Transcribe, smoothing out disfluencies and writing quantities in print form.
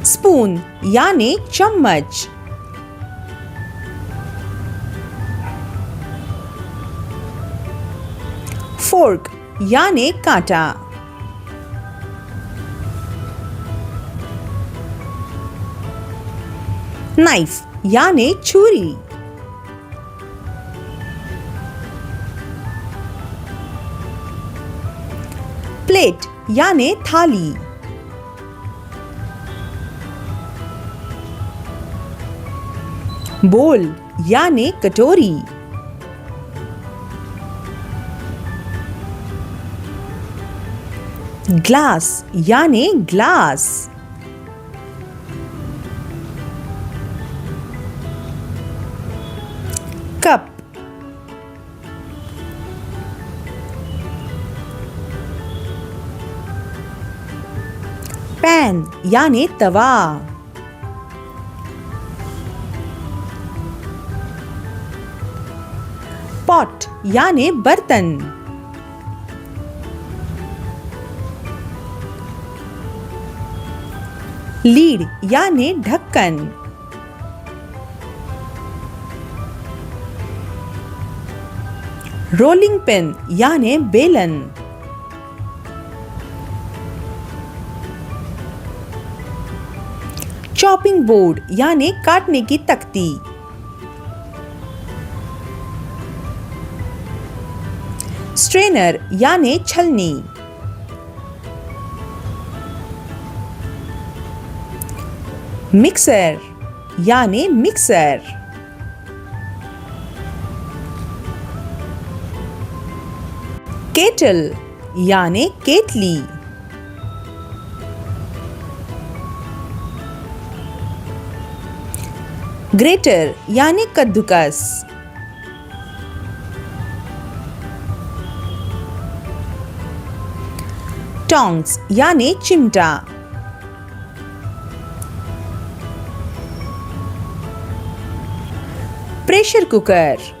Spoon यानी चम्मच। Fork यानी कांटा। नाइफ यानी छुरी। प्लेट यानी थाली। बोल यानी कटोरी। ग्लास यानी ग्लास। कप। पैन यानी तवा। पॉट यानी बर्तन। लीड यानी ढक्कन। रोलिंग पिन यानी बेलन। चॉपिंग बोर्ड यानी काटने की तख्ती। स्ट्रेनर यानी छलनी। मिक्सर यानी मिक्सर। केटल यानी केतली। ग्रेटर यानी कद्दूकस। टोंग्स यानी चिमटा। Pressure cooker.